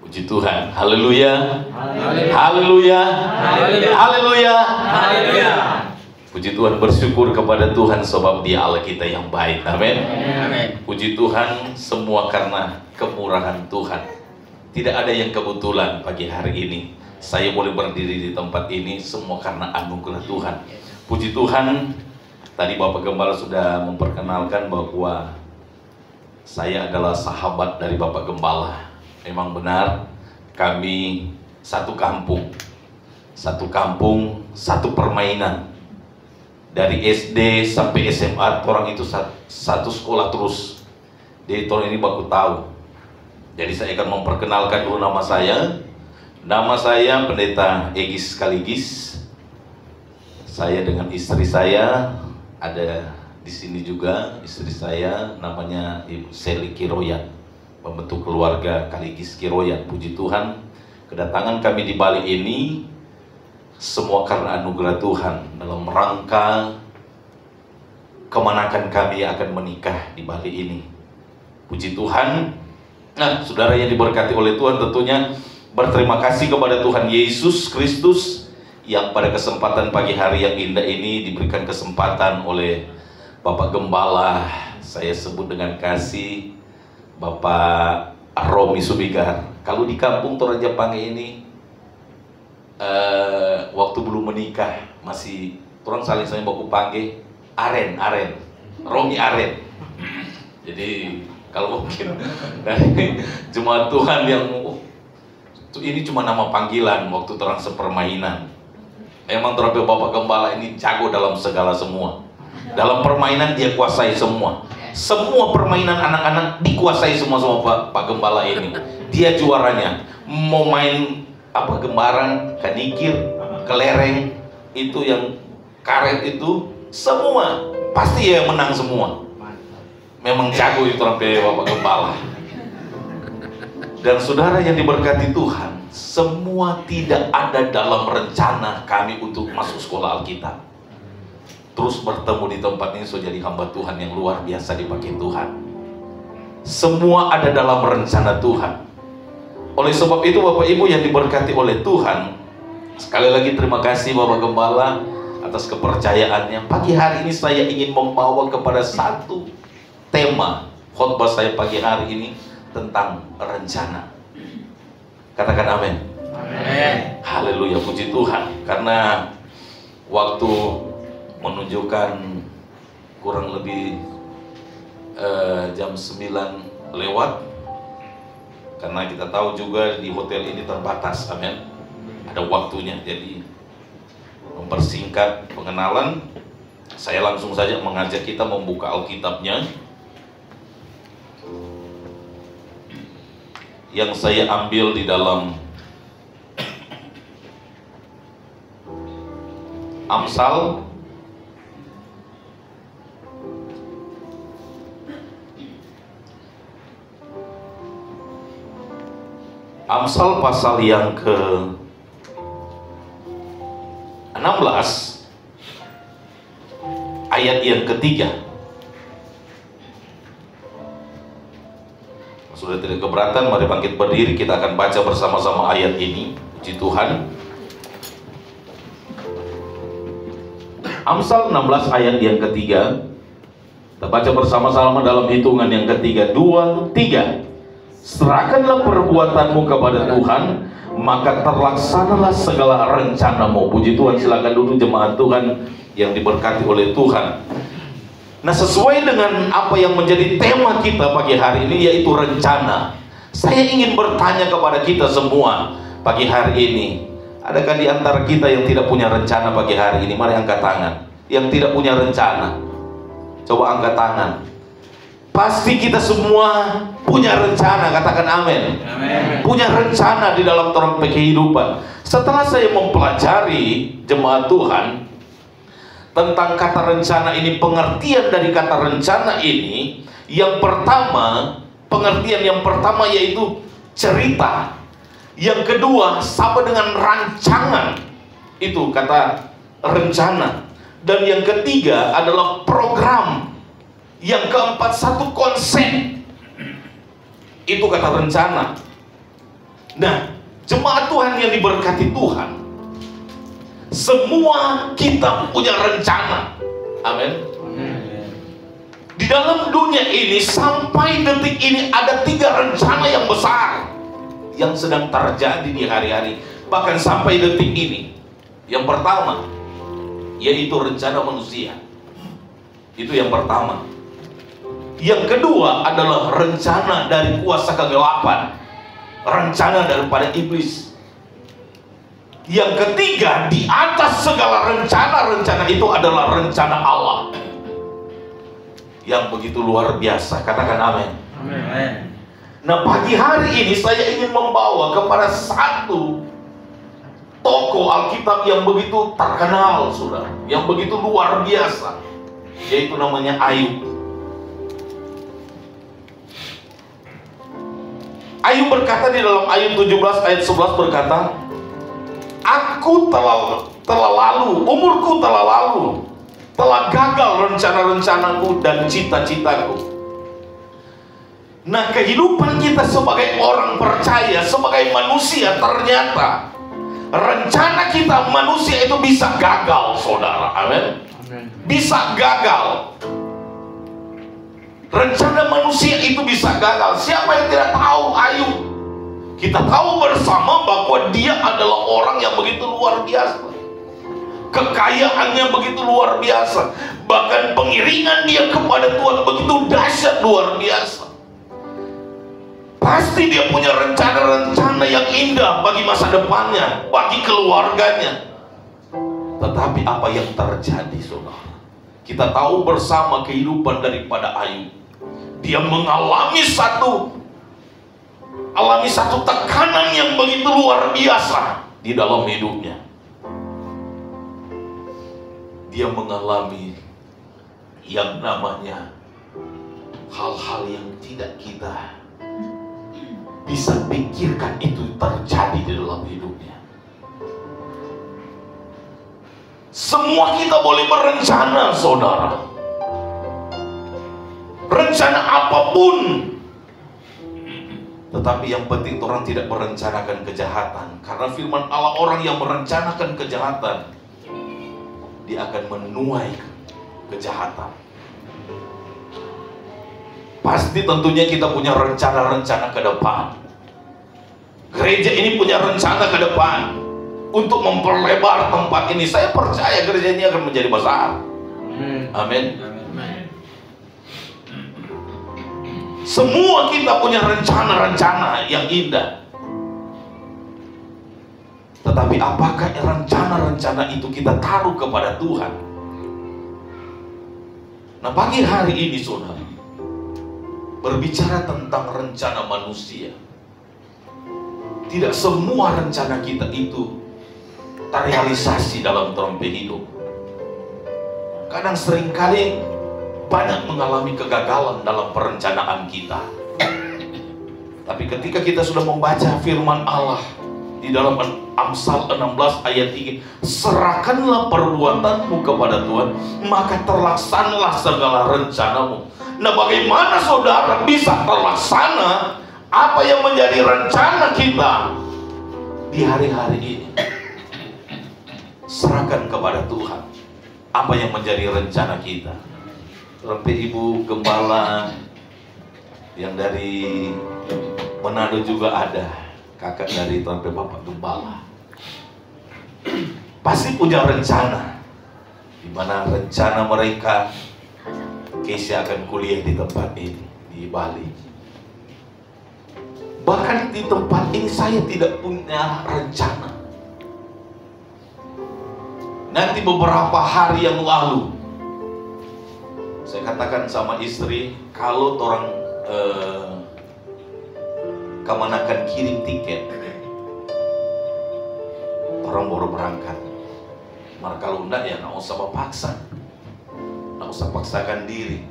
Puji Tuhan. Haleluya. Haleluya. Haleluya. Haleluya. Haleluya. Haleluya. Puji Tuhan, bersyukur kepada Tuhan sebab Dia Allah kita yang baik. Amin. Amin. Puji Tuhan, semua karena kemurahan Tuhan. Tidak ada yang kebetulan pagi hari ini. Saya boleh berdiri di tempat ini semua karena anugerah Tuhan. Puji Tuhan, tadi Bapak Gembala sudah memperkenalkan bahwa saya adalah sahabat dari Bapak Gembala. Memang benar, kami satu kampung, satu permainan. Dari SD sampai SMA, orang itu satu sekolah terus. Jadi tahun ini baku tahu. Jadi saya akan memperkenalkan dulu nama saya. Nama saya Pendeta Egis Kaligis. Saya dengan istri saya ada di sini juga. Istri saya namanya Ibu Seli Kiroyan, pembentuk keluarga Kaligis Kiroyan. Puji Tuhan, kedatangan kami di Bali ini semua karena anugerah Tuhan. Dalam rangka kemanakan kami akan menikah di Bali ini. Puji Tuhan. Nah, saudara yang diberkati oleh Tuhan, tentunya berterima kasih kepada Tuhan Yesus Kristus yang pada kesempatan pagi hari yang indah ini diberikan kesempatan oleh Bapak Gembala, saya sebut dengan kasih, Bapak Romi Subigar. Kalau di kampung Toraja Pange ini, waktu belum menikah masih orang saling baku panggil Aren, Romi Aren. Jadi kalau mungkin dari jemaat Tuhan yang ini cuma nama panggilan waktu terang sepermainan. Memang terapi Bapak Gembala ini jago dalam segala semua. Dalam permainan dia kuasai semua. Semua permainan anak-anak dikuasai semua sama Pak Gembala ini. Dia juaranya. Mau main apa, gembaran, kanikir, kelereng, itu yang karet itu, semua pasti dia yang menang semua. Memang jago itu sampai Bapak Gembala. Dan saudara yang diberkati Tuhan, semua tidak ada dalam rencana kami untuk masuk sekolah Alkitab. Terus bertemu di tempat ini sudah jadi hamba Tuhan yang luar biasa dipakai Tuhan. Semua ada dalam rencana Tuhan. Oleh sebab itu Bapak Ibu yang diberkati oleh Tuhan, sekali lagi terima kasih Bapak Gembala atas kepercayaannya. Pagi hari ini saya ingin membawa kepada satu tema khotbah saya pagi hari ini tentang rencana. Katakan amin. Amin. Haleluya, puji Tuhan. Karena waktu menunjukkan kurang lebih jam 9 lewat, karena kita tahu juga di hotel ini terbatas, amin. Ada waktunya, jadi mempersingkat pengenalan, saya langsung saja mengajak kita membuka Alkitabnya. Yang saya ambil di dalam Amsal pasal yang ke-16 ayat yang ketiga. Sudah tidak keberatan, mari bangkit berdiri, kita akan baca bersama-sama ayat ini. Puji Tuhan. Amsal 16 ayat yang ketiga. Kita baca bersama-sama dalam hitungan yang ketiga. 2, 3. Serahkanlah perbuatanmu kepada Tuhan, maka terlaksanalah segala rencanamu. Puji Tuhan, silakan duduk jemaat Tuhan yang diberkati oleh Tuhan. Nah, sesuai dengan apa yang menjadi tema kita pagi hari ini, yaitu rencana. Saya ingin bertanya kepada kita semua pagi hari ini, adakah di antara kita yang tidak punya rencana pagi hari ini? Mari angkat tangan. Yang tidak punya rencana, coba angkat tangan. Pasti kita semua punya rencana, katakan amin. Amin. Punya rencana di dalam kehidupan. Setelah saya mempelajari jemaat Tuhan tentang kata rencana ini, pengertian dari kata rencana ini, yang pertama, pengertian yang pertama yaitu cerita. Yang kedua sama dengan rancangan, itu kata rencana. Dan yang ketiga adalah program. Yang keempat satu konsep, itu kata rencana. Nah, jemaat Tuhan yang diberkati Tuhan, semua kita punya rencana. Amin. Di dalam dunia ini sampai detik ini ada 3 rencana yang besar yang sedang terjadi di hari-hari, bahkan sampai detik ini. Yang pertama yaitu rencana manusia. Itu yang pertama. Yang kedua adalah rencana dari kuasa kegelapan, rencana daripada iblis. Yang ketiga, di atas segala rencana-rencana itu adalah rencana Allah yang begitu luar biasa. Katakan amin. Amin. Nah, pagi hari ini saya ingin membawa kepada satu tokoh Alkitab yang begitu terkenal, saudara, yang begitu luar biasa, yaitu namanya Ayub. Ayub berkata di dalam Ayub 17 ayat 11 berkata, aku telah lalu, umurku telah lalu, telah gagal rencana-rencanaku dan cita-citaku. Nah, kehidupan kita sebagai orang percaya, sebagai manusia, ternyata rencana kita manusia itu bisa gagal, saudara. Amin. Bisa gagal. Rencana manusia itu bisa gagal. Siapa yang tidak tahu Ayub? Kita tahu bersama bahwa dia adalah orang yang begitu luar biasa. Kekayaannya begitu luar biasa. Bahkan pengiringan dia kepada Tuhan begitu dahsyat, luar biasa. Pasti dia punya rencana-rencana yang indah bagi masa depannya, bagi keluarganya. Tetapi apa yang terjadi, saudara? Kita tahu bersama kehidupan daripada Ayub. Dia mengalami satu tekanan yang begitu luar biasa di dalam hidupnya. Dia mengalami yang namanya hal-hal yang tidak kita bisa pikirkan itu terjadi di dalam hidupnya. Semua kita boleh berencana, saudara. Rencana apapun. Tetapi yang penting orang tidak merencanakan kejahatan. Karena firman Allah, orang yang merencanakan kejahatan, dia akan menuai kejahatan. Pasti tentunya kita punya rencana-rencana ke depan. Gereja ini punya rencana ke depan untuk memperlebar tempat ini. Saya percaya gereja ini akan menjadi besar. Amin. Semua kita punya rencana-rencana yang indah. Tetapi apakah rencana-rencana itu kita taruh kepada Tuhan? Nah, pagi hari ini, saudara, berbicara tentang rencana manusia. Tidak semua rencana kita itu terrealisasi dalam trompet hidup. Kadang seringkali banyak mengalami kegagalan dalam perencanaan kita. Tapi ketika kita sudah membaca firman Allah di dalam Amsal 16 ayat 3, serahkanlah perbuatanmu kepada Tuhan, maka terlaksanalah segala rencanamu. Nah, bagaimana saudara bisa terlaksana apa yang menjadi rencana kita di hari-hari ini? Serahkan kepada Tuhan apa yang menjadi rencana kita. Sampai Ibu Gembala yang dari Manado juga ada, kakak dari sampai Bapak Gembala, pasti punya rencana, di mana rencana mereka Keisha akan kuliah di tempat ini, di Bali. Bahkan di tempat ini saya tidak punya rencana. Nanti beberapa hari yang lalu saya katakan sama istri, kalau orang kemanakan kirim tiket, orang baru berangkat. Maka kalau enggak ya nggak usah paksa, nggak usah paksakan diri.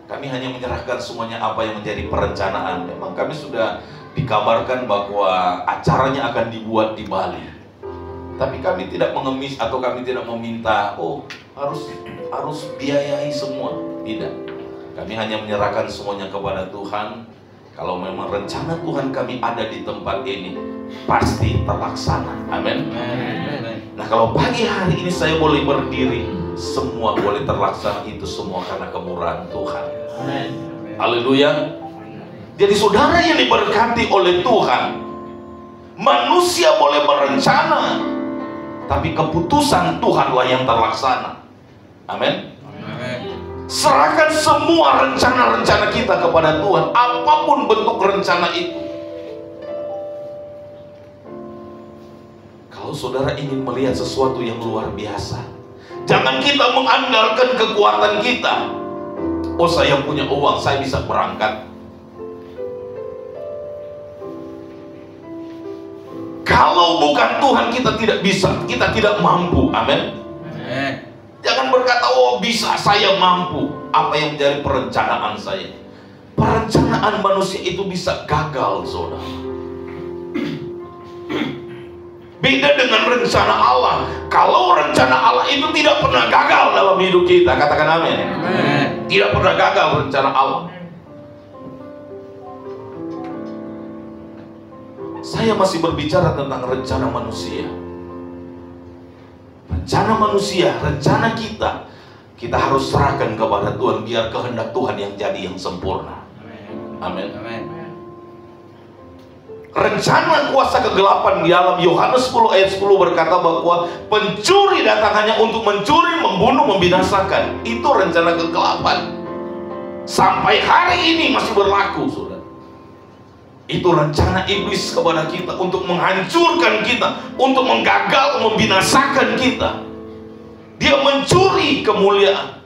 Kami hanya menyerahkan semuanya apa yang menjadi perencanaan. Memang kami sudah dikabarkan bahwa acaranya akan dibuat di Bali. Tapi kami tidak mengemis atau kami tidak meminta, oh harus biayai semua. Tidak. Kami hanya menyerahkan semuanya kepada Tuhan. Kalau memang rencana Tuhan kami ada di tempat ini, pasti terlaksana. Amin. Nah, kalau pagi hari ini saya boleh berdiri, semua boleh terlaksana, itu semua karena kemurahan Tuhan. Haleluya. Jadi saudara yang diberkati oleh Tuhan, manusia boleh berencana, tapi keputusan Tuhanlah yang terlaksana. Amin. Serahkan semua rencana-rencana kita kepada Tuhan, apapun bentuk rencana itu. Kalau saudara ingin melihat sesuatu yang luar biasa, jangan kita mengandalkan kekuatan kita. Oh, saya punya uang, saya bisa berangkat. Kalau bukan Tuhan, kita tidak bisa, kita tidak mampu. Amin. Jangan berkata, oh bisa, saya mampu. Apa yang menjadi perencanaan saya? Perencanaan manusia itu bisa gagal, saudara. Beda dengan rencana Allah. Kalau rencana Allah itu tidak pernah gagal dalam hidup kita. Katakan amin. Tidak pernah gagal rencana Allah. Saya masih berbicara tentang rencana manusia. Rencana manusia, rencana kita harus serahkan kepada Tuhan, biar kehendak Tuhan yang jadi yang sempurna. Amin. Rencana kuasa kegelapan di dalam Yohanes 10 ayat 10 berkata bahwa pencuri datang hanya untuk mencuri, membunuh, membinasakan. Itu rencana kegelapan. Sampai hari ini masih berlaku, saudara. Itu rencana iblis kepada kita untuk menghancurkan kita, untuk menggagal, membinasakan kita. Dia mencuri kemuliaan.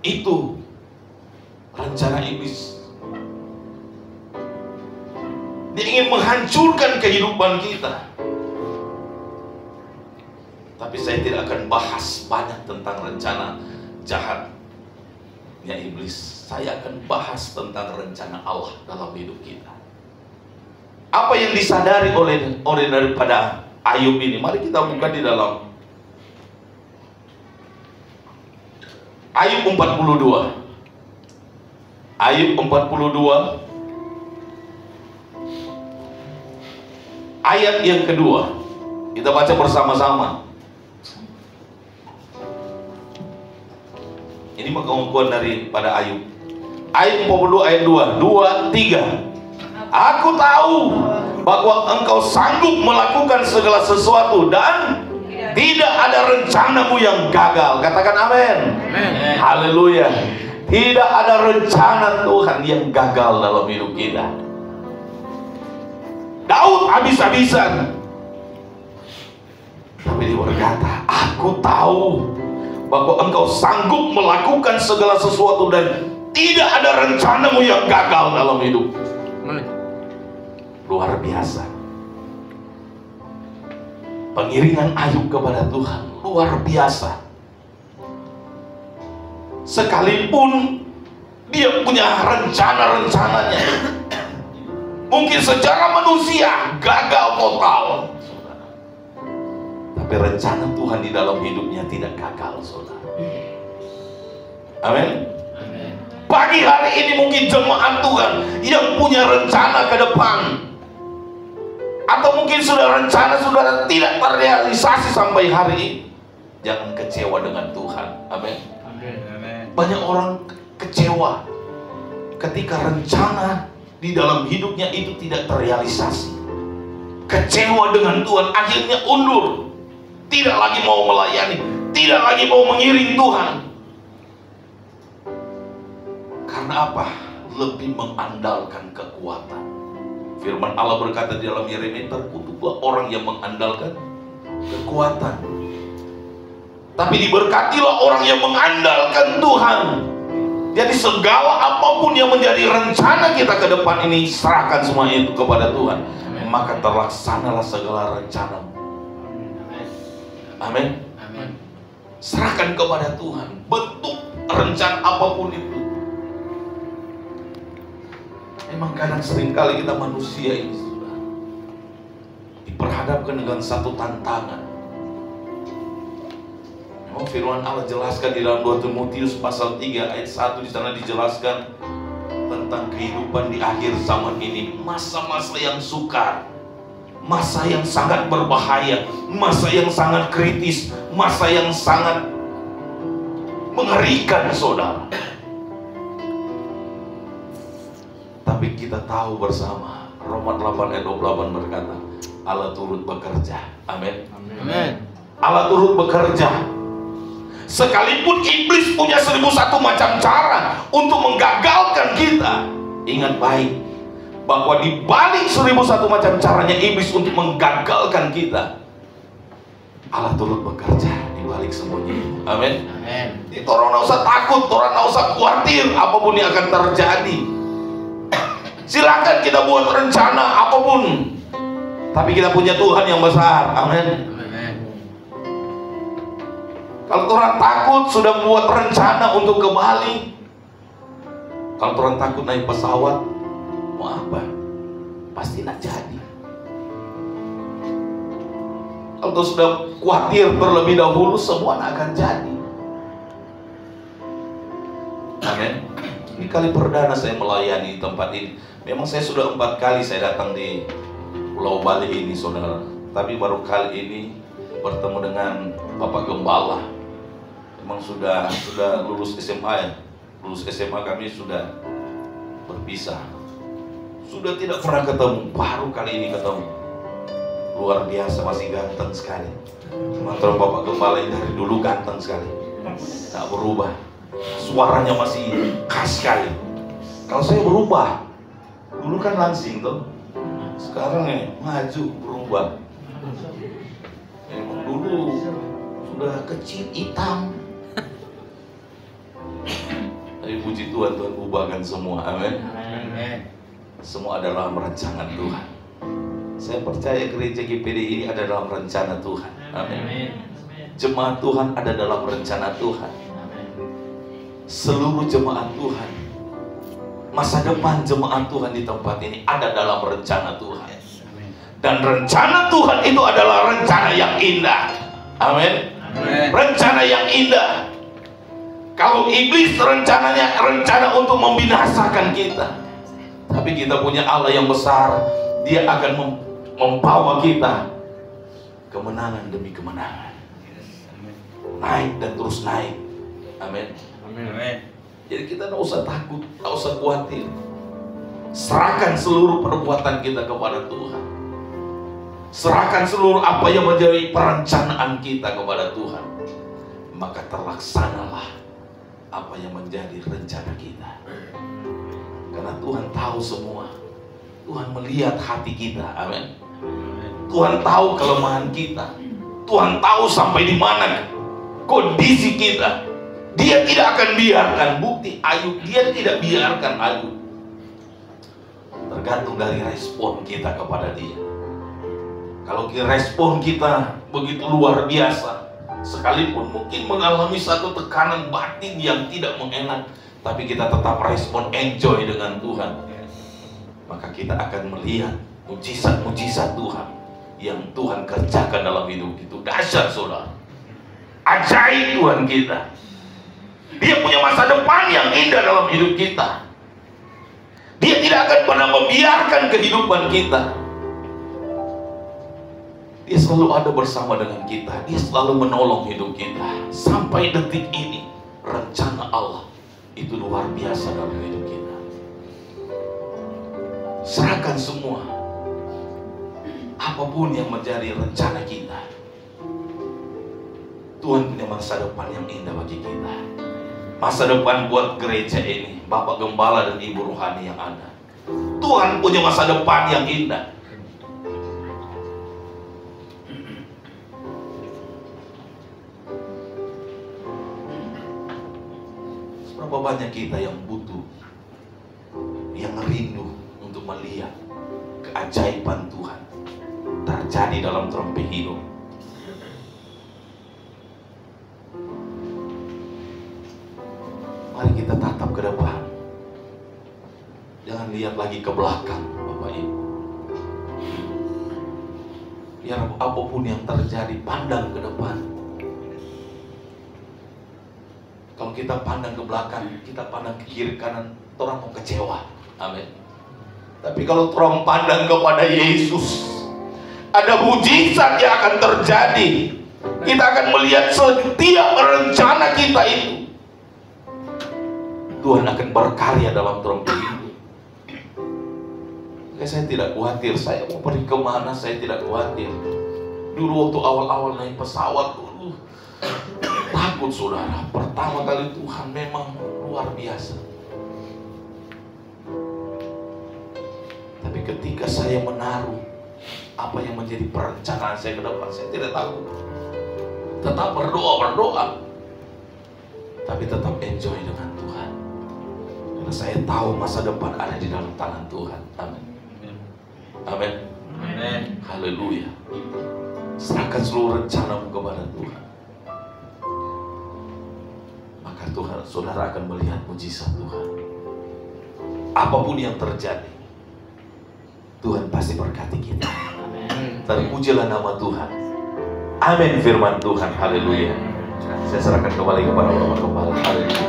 Itu rencana iblis. Dia ingin menghancurkan kehidupan kita. Tapi saya tidak akan bahas banyak tentang rencana jahatnya iblis. Saya akan bahas tentang rencana Allah dalam hidup kita. Apa yang disadari oleh daripada Ayub ini? Mari kita buka di dalam Ayub 42. Ayub 42 ayat yang kedua. Kita baca bersama-sama. Ini pengakuan daripada Ayub. Ayat 42 ayat 2, 2, 3. Aku tahu bahwa engkau sanggup melakukan segala sesuatu dan tidak ada rencanamu yang gagal. Katakan amin. Haleluya. Tidak ada rencana Tuhan yang gagal dalam hidup kita. Daud habis-habisan, tapi dia berkata, aku tahu bahwa engkau sanggup melakukan segala sesuatu dan tidak ada rencanamu yang gagal dalam hidup. Luar biasa. Pengiringan Ayub kepada Tuhan luar biasa. Sekalipun dia punya rencana-rencananya, mungkin secara manusia gagal total, tapi rencana Tuhan di dalam hidupnya tidak gagal, saudara. Amin. Pagi hari ini mungkin jemaat Tuhan yang punya rencana ke depan, atau mungkin sudah rencana sudah tidak terrealisasi sampai hari ini, jangan kecewa dengan Tuhan. Amin. Banyak orang kecewa ketika rencana di dalam hidupnya itu tidak terrealisasi. Kecewa dengan Tuhan, akhirnya undur, tidak lagi mau melayani, tidak lagi mau mengiring Tuhan. Karena apa? Lebih mengandalkan kekuatan. Firman Allah berkata di dalam Yeremia, terkutuklah orang yang mengandalkan kekuatan, tapi diberkatilah orang yang mengandalkan Tuhan. Jadi segala apapun yang menjadi rencana kita ke depan ini, serahkan semua itu kepada Tuhan, maka terlaksanalah segala rencanamu. Amin. Serahkan kepada Tuhan bentuk rencana apapun itu. Memang kadang seringkali kita manusia ini sudah diperhadapkan dengan satu tantangan. Memang firman Allah jelaskan di dalam 2 Timotius pasal 3 ayat 1, di sana dijelaskan tentang kehidupan di akhir zaman ini, masa-masa yang sukar, masa yang sangat berbahaya, masa yang sangat kritis, masa yang sangat mengerikan, saudara. Tapi kita tahu bersama, Roma 8 ayat 28 berkata, Allah turut bekerja. Amin. Amin. Allah turut bekerja. Sekalipun iblis punya 1001 macam cara untuk menggagalkan kita, ingat baik bahwa di balik 1001 macam caranya iblis untuk menggagalkan kita, Allah turut bekerja di balik semuanya. Amin. Amin. Jadi orang tidak usah takut, orang tidak usah khawatir apapun yang akan terjadi. Silakan kita buat rencana apapun, tapi kita punya Tuhan yang besar. Amin. Kalau orang takut sudah membuat rencana untuk ke Bali, kalau orang takut naik pesawat, mau apa? Pasti tidak jadi. Kalau sudah khawatir terlebih dahulu, semua tidak akan jadi. Amin. Ini kali perdana saya melayani tempat ini. Memang saya sudah 4 kali saya datang di Pulau Bali ini, saudara. Tapi baru kali ini bertemu dengan Bapak Gembala. Memang sudah lulus SMA ya. Lulus SMA kami sudah berpisah. Sudah tidak pernah ketemu, baru kali ini ketemu. Luar biasa, masih ganteng sekali. Mantan Bapak Gembala ini dari dulu ganteng sekali, tak berubah. Suaranya masih khas sekali. Kalau saya berubah, dulu kan langsing tuh, sekarang maju berubah. Memang dulu sudah kecil hitam, tapi puji Tuhan, Tuhan ubahkan semua. Amin. Semua adalah merencana Tuhan. Saya percaya gereja GPD ini ada dalam rencana Tuhan. Amin. Jemaat Tuhan ada dalam rencana Tuhan. Seluruh jemaat Tuhan, masa depan jemaat Tuhan di tempat ini ada dalam rencana Tuhan. Dan rencana Tuhan itu adalah rencana yang indah. Amin. Rencana yang indah. Kalau iblis rencananya rencana untuk membinasakan kita, tapi kita punya Allah yang besar. Dia akan membawa kita kemenangan demi kemenangan, naik dan terus naik. Amin. Jadi kita tidak usah takut, tidak usah khawatir. Serahkan seluruh perbuatan kita kepada Tuhan. Serahkan seluruh apa yang menjadi perencanaan kita kepada Tuhan. Maka terlaksanalah apa yang menjadi rencana kita. Karena Tuhan tahu semua. Tuhan melihat hati kita. Amin. Tuhan tahu kelemahan kita. Tuhan tahu sampai di mana kondisi kita. Dia tidak akan biarkan. Bukti Ayub, dia tidak biarkan Ayub. Tergantung dari respon kita kepada dia. Kalau respon kita begitu luar biasa, sekalipun mungkin mengalami satu tekanan batin yang tidak mengenak, tapi kita tetap respon enjoy dengan Tuhan, maka kita akan melihat mujizat-mujizat Tuhan yang Tuhan kerjakan dalam hidup itu. Dahsyat, saudara. Ajaib Tuhan kita. Dia punya masa depan yang indah dalam hidup kita. Dia tidak akan pernah membiarkan kehidupan kita. Dia selalu ada bersama dengan kita. Dia selalu menolong hidup kita. Sampai detik ini, rencana Allah itu luar biasa dalam hidup kita. Serahkan semua. Apapun yang menjadi rencana kita, Tuhan punya masa depan yang indah bagi kita. Masa depan buat gereja ini, Bapak Gembala dan Ibu Rohani yang ada. Tuhan punya masa depan yang indah. Berapa banyak kita yang butuh, yang rindu untuk melihat keajaiban Tuhan terjadi dalam tempat hidup. Mari kita tatap ke depan. Jangan lihat lagi ke belakang, Bapak Ibu. Biar apapun yang terjadi, pandang ke depan. Kalau kita pandang ke belakang, kita pandang ke kiri kanan, orang mau kecewa. Amin. Tapi kalau orang pandang kepada Yesus, ada mujizat yang akan terjadi. Kita akan melihat setiap rencana kita itu, Tuhan akan berkarya dalam orang hidup. Saya tidak khawatir, saya mau pergi kemana, saya tidak khawatir. Dulu waktu awal-awal naik pesawat dulu, takut saudara. Pertama kali Tuhan memang luar biasa. Tapi ketika saya menaruh apa yang menjadi perencanaan saya ke depan, saya tidak takut. Tetap berdoa, tapi tetap enjoy dengan Tuhan. Karena saya tahu masa depan ada di dalam tangan Tuhan. Amin. Amin. Amin. Haleluya. Serahkan seluruh rencanamu kepada Tuhan. Maka Tuhan, saudara akan melihat mujizat Tuhan. Apapun yang terjadi, Tuhan pasti berkati kita. Amin. Terpujilah nama Tuhan. Amin firman Tuhan. Haleluya. Saya serahkan kembali kepada Bapak Gembala. Haleluya.